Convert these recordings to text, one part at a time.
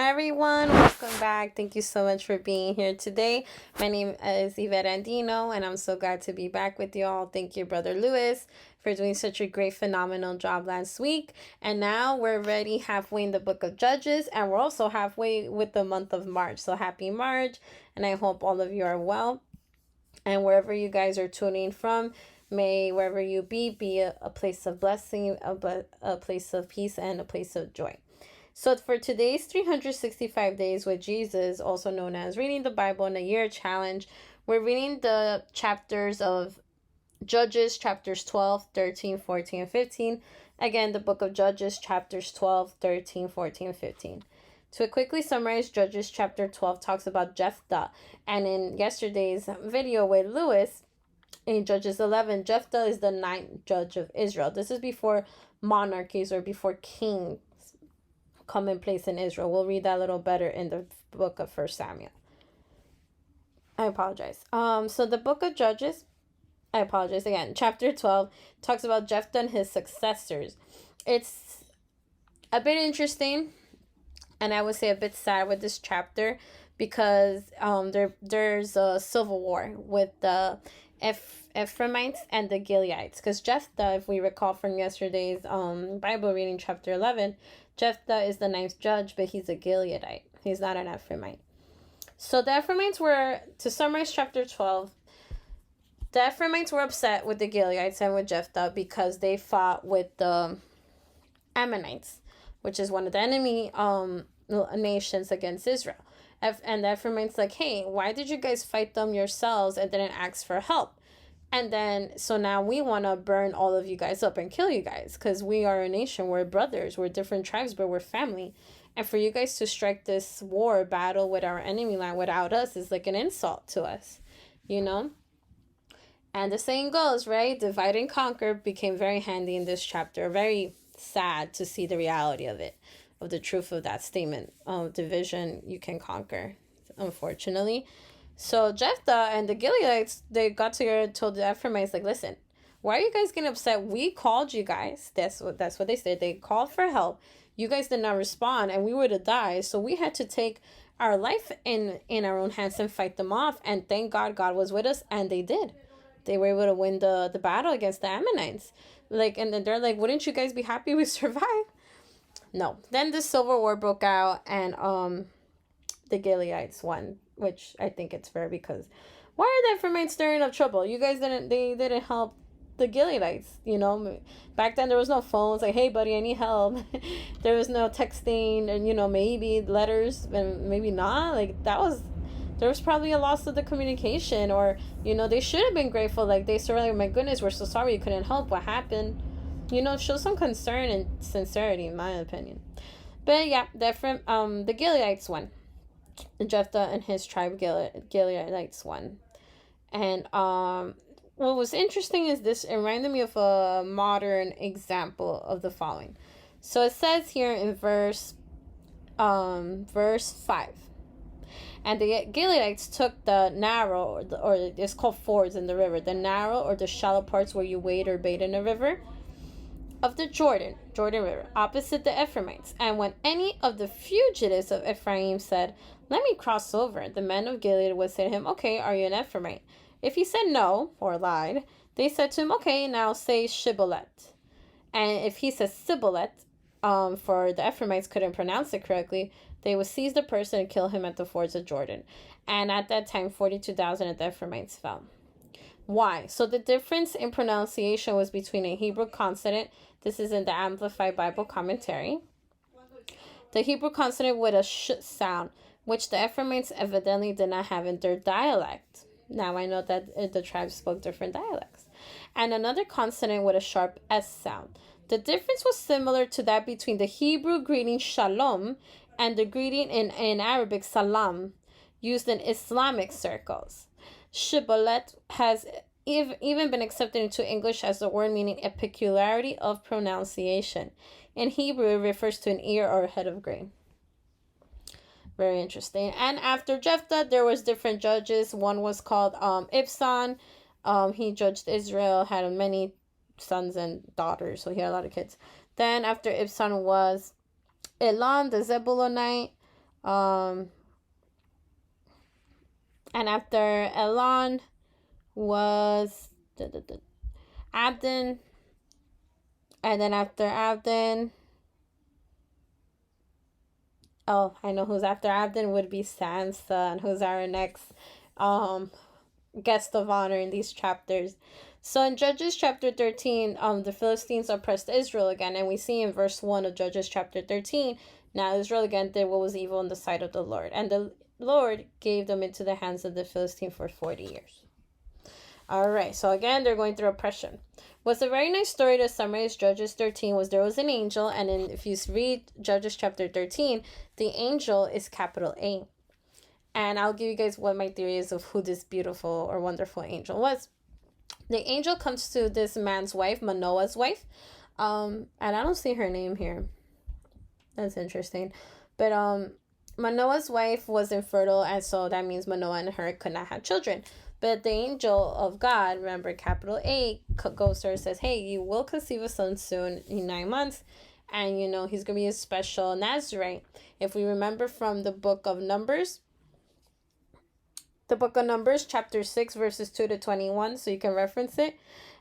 everyone. Welcome back. Thank you so much for being here today. My name is Yvette Andino, and I'm so glad to be back with you all. Thank you, Brother Lewis, for doing such a great, phenomenal job last week. And now we're already halfway in the book of Judges, and we're also halfway with the month of March. So happy March, and I hope all of you are well. And wherever you guys are tuning from, may wherever you be a place of blessing, a place of peace, and a place of joy. So for today's 365 Days with Jesus, also known as Reading the Bible in a Year Challenge, we're reading the chapters of Judges, chapters 12, 13, 14, and 15. Again, the book of Judges, chapters 12, 13, 14, and 15. To quickly summarize, Judges chapter 12 talks about Jephthah. And in yesterday's video with Lewis, in Judges 11, Jephthah is the 9th judge of Israel. This is before monarchies or before kings come in place in Israel. We'll read that a little better in the book of 1 Samuel. I apologize. So the book of Judges, I apologize again, chapter 12 talks about Jephthah and his successors. It's a bit interesting, and I would say a bit sad with this chapter, because there's a civil war with the Ephraimites and the Gileadites. Because Jephthah, if we recall from yesterday's Bible reading, chapter 11, Jephthah is the 9th judge, but he's a Gileadite. He's not an Ephraimite. So the Ephraimites were, to summarize chapter 12, the Ephraimites were upset with the Gileadites and with Jephthah because they fought with the Ammonites, which is one of the enemy nations against Israel. And the Ephraimites like, hey, why did you guys fight them yourselves and didn't ask for help? And then, so now we want to burn all of you guys up and kill you guys, because we are a nation, we're brothers, we're different tribes, but we're family. And for you guys to strike this war battle with our enemy land without us is like an insult to us, you know? And the saying goes, right? Divide and conquer became very handy in this chapter. Very sad to see the reality of it, of the truth of that statement. Division, you can conquer, unfortunately. So Jephthah and the Gileadites, they got together and told the Ephraimites, like, listen, why are you guys getting upset? We called you guys. That's what they said. They called for help. You guys did not respond, and we would have died. So we had to take our life in our own hands and fight them off. And thank God, God was with us, and they did. They were able to win the battle against the Ammonites. Like, and then they're like, wouldn't you guys be happy we survived? No. Then the civil war broke out, and the Gileadites won, which I think it's fair, because why are the Ephraimites stirring up trouble? You guys didn't help the Gileadites, you know. Back then there was no phones, like, hey buddy, I need help. There was no texting, and, you know, maybe letters, and maybe not. Like, there was probably a loss of the communication, or, you know, they should have been grateful. Like, they said, like, my goodness, we're so sorry you couldn't help. What happened? You know, show some concern and sincerity, in my opinion. But yeah, the Gileadites won. Jephthah and his tribe, Gileadites, won. And what was interesting is this, it reminded me of a modern example of the following. So it says here in verse 5, and the Gileadites took the narrow, or it's called fords in the river, the narrow or the shallow parts where you wade or bathe in the river of the Jordan River, opposite the Ephraimites. And when any of the fugitives of Ephraim said, let me cross over, the men of Gilead would say to him, okay, are you an Ephraimite? If he said no, or lied, they said to him, okay, now say Shibboleth. And if he says Sibboleth, for the Ephraimites couldn't pronounce it correctly, they would seize the person and kill him at the fords of Jordan. And at that time, 42,000 of the Ephraimites fell. Why? So the difference in pronunciation was between a Hebrew consonant, this is in the Amplified Bible Commentary, the Hebrew consonant with a sh sound, which the Ephraimites evidently did not have in their dialect. Now I know that the tribes spoke different dialects. And another consonant with a sharp S sound. The difference was similar to that between the Hebrew greeting shalom and the greeting in Arabic salam, used in Islamic circles. Shibboleth has even been accepted into English as a word meaning a peculiarity of pronunciation. In Hebrew, it refers to an ear or a head of grain. Very interesting. And after Jephthah, there was different judges. One was called Ibzan. He judged Israel, had many sons and daughters, so he had a lot of kids. Then after Ibzan was Elam, the Zebulonite. Um, and after Elon was Abdon, and then after Abdon, oh, I know who's after Abdon would be Sansa, who's our next um guest of honor in these chapters. So in Judges chapter 13, the Philistines oppressed Israel again, and we see in verse 1 of Judges chapter 13, now Israel again did what was evil in the sight of the Lord, and the Lord gave them into the hands of the Philistines for 40 years. All right, so again, they're going through oppression. What's a very nice story to summarize Judges 13 was there was an angel, and if you read Judges chapter 13, the angel is capital A. And I'll give you guys what my theory is of who this beautiful or wonderful angel was. The angel comes to this man's wife, Manoah's wife. And I don't see her name here. That's interesting. But Manoah's wife was infertile, and so that means Manoah and her could not have children. But the angel of God, remember capital A, goes to her and says, hey, you will conceive a son soon in 9 months. And he's going to be a special Nazarite. If we remember from the book of Numbers, chapter 6, verses 2 to 21, so you can reference it.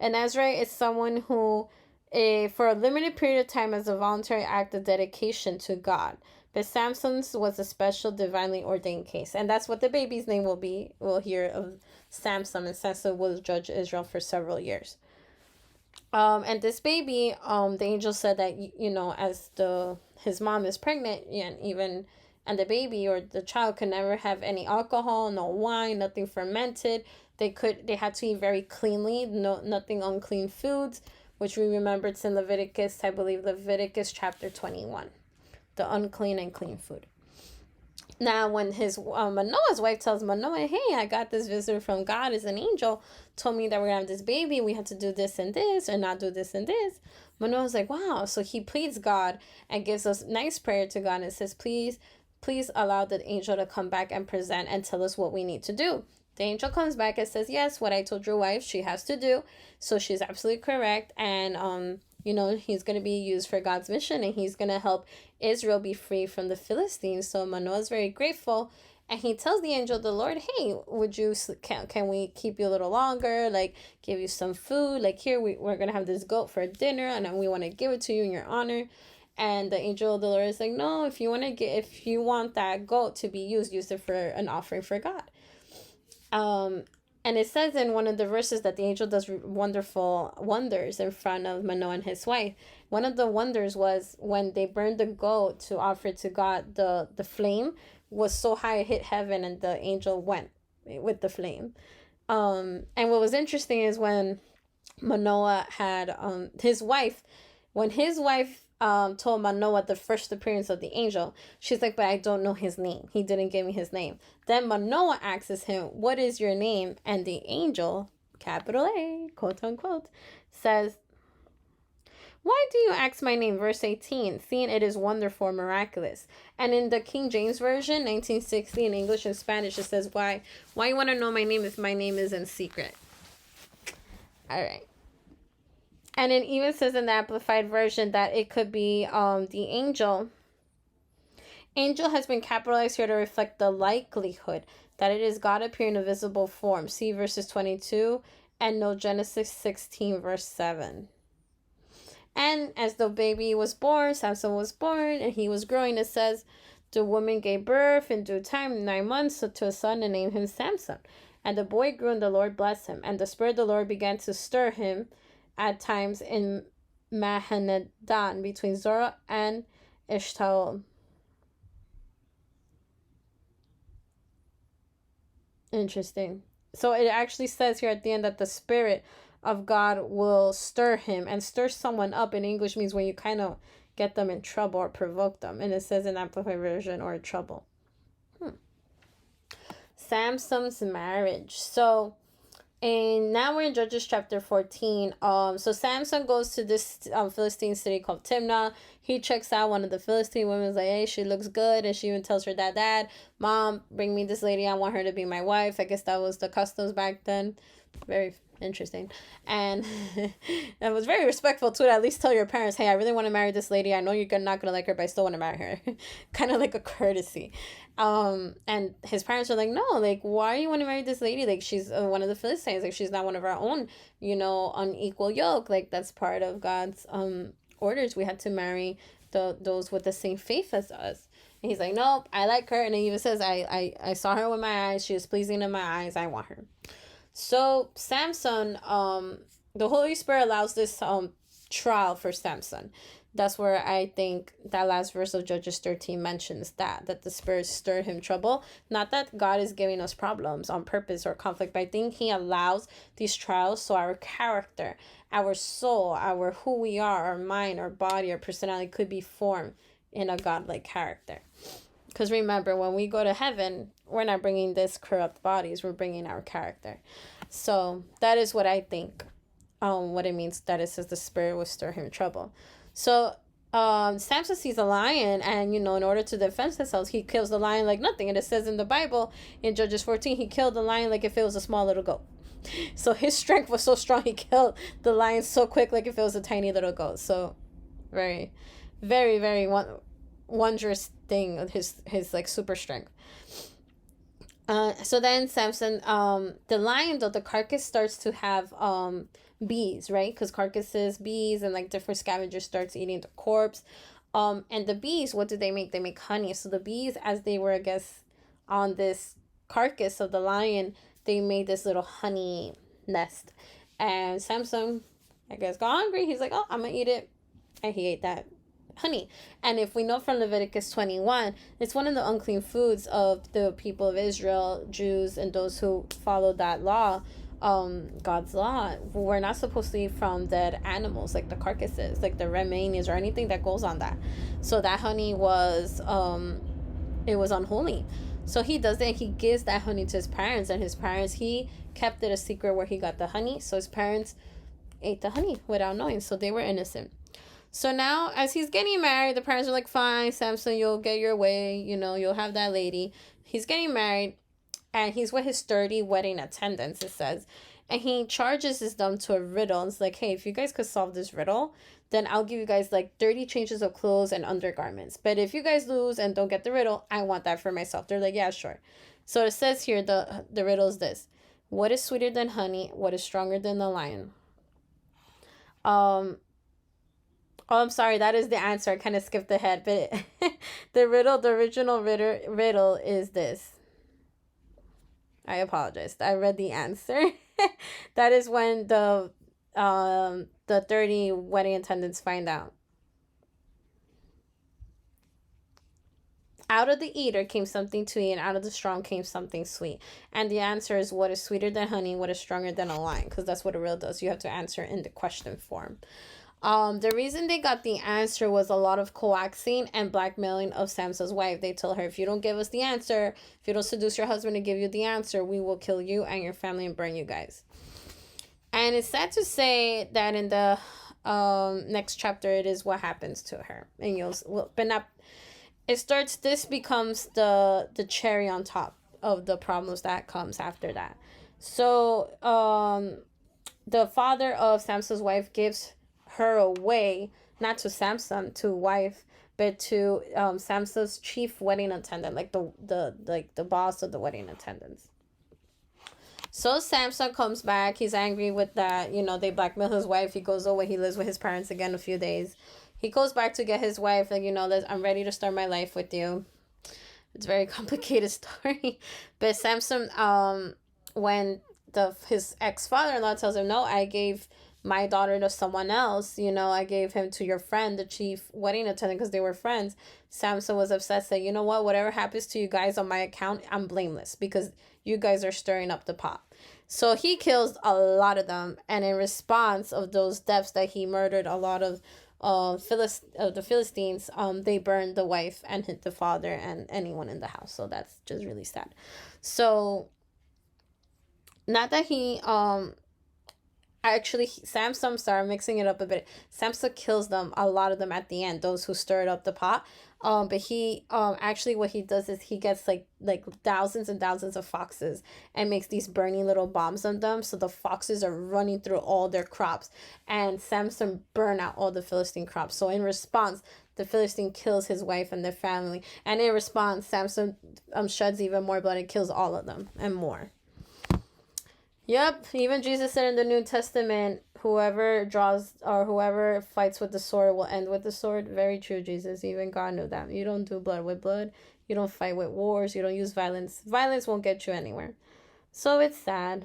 An Nazarite is someone who, for a limited period of time, as a voluntary act of dedication to God. But Samson's was a special, divinely ordained case. And that's what the baby's name will be. We'll hear of Samson, and Samson will judge Israel for several years. And this baby, the angel said that, as his mom is pregnant, and the baby or the child could never have any alcohol, no wine, nothing fermented. They had to eat very cleanly, nothing unclean foods, which we remember it's in Leviticus, I believe Leviticus chapter 21, the unclean and clean food. Now, when his Manoah's wife tells Manoah, hey, I got this visitor from God as an angel, told me that we're going to have this baby, we have to do this and this, and not do this and this. Manoah's like, wow. So he pleads God and gives us nice prayer to God and says, please allow the angel to come back and present and tell us what we need to do. The angel comes back and says, yes, what I told your wife, she has to do. So she's absolutely correct. And, he's going to be used for God's mission, and he's going to help Israel be free from the Philistines. So Manoah is very grateful. And he tells the angel of the Lord, hey, can we keep you a little longer? Like, give you some food? Like, here, we're going to have this goat for dinner, and we want to give it to you in your honor. And the angel of the Lord is like, no, if you want that goat to be used, use it for an offering for God. And it says in one of the verses that the angel does wonderful wonders in front of Manoah and his wife. One of the wonders was when they burned the goat to offer to God, the flame was so high it hit heaven, and the angel went with the flame. And what was interesting is when Manoah had his wife told Manoah the first appearance of the angel, she's like, but I don't know his name. He didn't give me his name. Then Manoah asks him, what is your name? And the angel, capital A, quote unquote, says, why do you ask my name? Verse 18, seeing it is wonderful, miraculous. And in the King James Version, 1960, in English and Spanish, it says, why you want to know my name if my name is in secret? All right. And it even says in the Amplified Version that it could be the angel. Angel has been capitalized here to reflect the likelihood that it is God appearing in a visible form. See verses 22 and note Genesis 16 verse 7. And as the baby was born, Samson was born, and he was growing, it says, the woman gave birth in due time, 9 months, to a son, and named him Samson. And the boy grew, and the Lord blessed him. And the Spirit of the Lord began to stir him at times in Mahaneh-dan, between Zorah and Eshtaol. Interesting. So it actually says here at the end that the Spirit of God will stir him, and stir someone up in English means when you kind of get them in trouble or provoke them. And it says in Amplified Version, or trouble. Samson's marriage. So, and now we're in Judges chapter 14. So Samson goes to this Philistine city called Timnah. He checks out one of the Philistine women. Like, hey, she looks good. And she even tells her dad, Mom, bring me this lady. I want her to be my wife. I guess that was the customs back then. Very Interesting. And it was very respectful to at least tell your parents, hey, I really want to marry this lady. I know you're not gonna like her, but I still want to marry her. Kind of like a courtesy. And his parents are like, no, like, why do you want to marry this lady? Like, she's one of the Philistines. Like, she's not one of our own, unequal yoke. Like, that's part of God's orders. We had to marry those with the same faith as us. And he's like, nope, I like her. And he even says, I saw her with my eyes. She was pleasing in my eyes. I want her. So Samson, the Holy Spirit allows this trial for Samson. That's where I think that last verse of Judges 13 mentions that the Spirit stirred him trouble. Not that God is giving us problems on purpose or conflict, but I think he allows these trials so our character, our soul, our who we are, our mind, our body, our personality could be formed in a godlike character. Because remember, when we go to heaven, we're not bringing this corrupt bodies, we're bringing our character. So that is what I think, what it means that it says the Spirit will stir him in trouble. So Samson sees a lion, and in order to defend himself, he kills the lion like nothing. And it says in the Bible, in Judges 14, he killed the lion like if it was a small little goat. So his strength was so strong, he killed the lion so quick like if it was a tiny little goat. So very, very, very wondrous thing of his like super strength. So then Samson, the lion, though, the carcass starts to have bees, right? Because carcasses, bees, and like different scavengers starts eating the corpse. And the bees, what do they make? They make honey. So the bees, as they were, I guess, on this carcass of the lion, they made this little honey nest. And Samson, I guess, got hungry. He's like, oh, I'm gonna eat it. And he ate that honey. And if we know from Leviticus 21, it's one of the unclean foods of the people of Israel, Jews, and those who follow that law, God's law. We're not supposed to eat from dead animals, like the carcasses, like the remains or anything that goes on that. So that honey was it was unholy. So he does that. He gives that honey to his parents, and his parents, he kept it a secret where he got the honey. So his parents ate the honey without knowing. So they were innocent. So now, as he's getting married, the parents are like, fine, Samson, you'll get your way. You'll have that lady. He's getting married, and he's with his 30 wedding attendants, it says. And he charges them to a riddle. And it's like, hey, if you guys could solve this riddle, then I'll give you guys like 30 changes of clothes and undergarments. But if you guys lose and don't get the riddle, I want that for myself. They're like, yeah, sure. So it says here, the riddle is this. What is sweeter than honey? What is stronger than the lion? Oh, I'm sorry. That is the answer. I kind of skipped ahead, but the original riddle is this. I apologize. I read the answer. That is when the 30 wedding attendants find out. Out of the eater came something to eat, and out of the strong came something sweet. And the answer is, what is sweeter than honey? What is stronger than a lion? Because that's what a riddle does. You have to answer in the question form. The reason they got the answer was a lot of coaxing and blackmailing of Samson's wife. They told her, if you don't give us the answer, if you don't seduce your husband to give you the answer, we will kill you and your family and burn you guys. And it's sad to say that in the next chapter, it is what happens to her. And this becomes the cherry on top of the problems that comes after that. So the father of Samson's wife gives her away, not to Samson, to wife, but to Samson's chief wedding attendant, like the boss of the wedding attendants. So Samson comes back. He's angry with that. They blackmail his wife. He goes away. He lives with his parents again a few days. He goes back to get his wife. Like, I'm ready to start my life with you. It's a very complicated story. But Samson, when his ex-father-in-law tells him, no, I gave my daughter to someone else, I gave him to your friend, the chief wedding attendant, because they were friends. Samson was upset, saying, you know what, whatever happens to you guys on my account, I'm blameless because you guys are stirring up the pot. So he kills a lot of them, and in response of those deaths that he murdered a lot of the Philistines, they burned the wife and hit the father and anyone in the house. So that's just really sad. So not that he Actually, Samson, sorry, I'm mixing it up a bit. Samson kills them, a lot of them at the end, those who stirred up the pot. But he actually what he does is he gets like thousands and thousands of foxes and makes these burning little bombs on them, so the foxes are running through all their crops, and Samson burn out all the Philistine crops. So in response, the Philistine kills his wife and their family, and in response, Samson sheds even more blood and kills all of them and more. Yep, even Jesus said in the New Testament, whoever draws or whoever fights with the sword will end with the sword. Very true, Jesus. Even God knew that. You don't do blood with blood. You don't fight with wars. You don't use violence. Violence won't get you anywhere. So it's sad.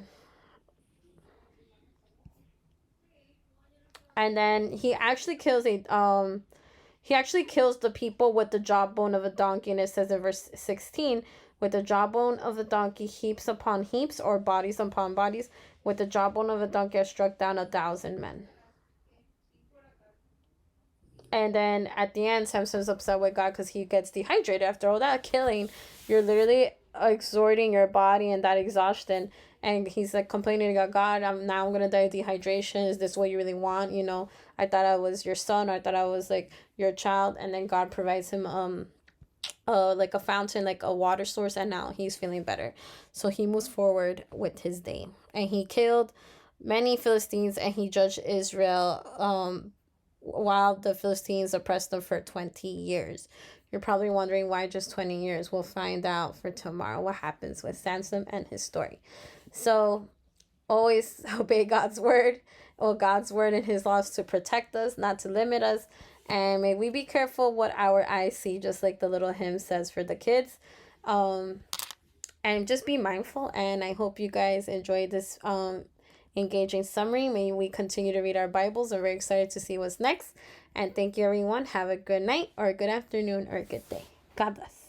And then he actually kills the people with the jawbone of a donkey, and it says in verse 16, with the jawbone of the donkey, heaps upon heaps, or bodies upon bodies. With the jawbone of a donkey, I struck down 1,000 men. And then at the end, Samson's upset with God because he gets dehydrated after all that killing. You're literally exhorting your body and that exhaustion. And he's like complaining to God, I'm gonna die of dehydration. Is this what you really want? I thought I was your son, or I thought I was like your child. And then God provides him like a fountain, like a water source, and now he's feeling better. So he moves forward with his day. And he killed many Philistines, and he judged Israel while the Philistines oppressed them for 20 years. You're probably wondering why just 20 years. We'll find out for tomorrow what happens with Samson and his story. So always obey God's word, or God's word and his laws to protect us, not to limit us. And may we be careful what our eyes see, just like the little hymn says for the kids. And just be mindful. And I hope you guys enjoyed this engaging summary. May we continue to read our Bibles. I'm very excited to see what's next. And thank you, everyone. Have a good night, or a good afternoon, or a good day. God bless.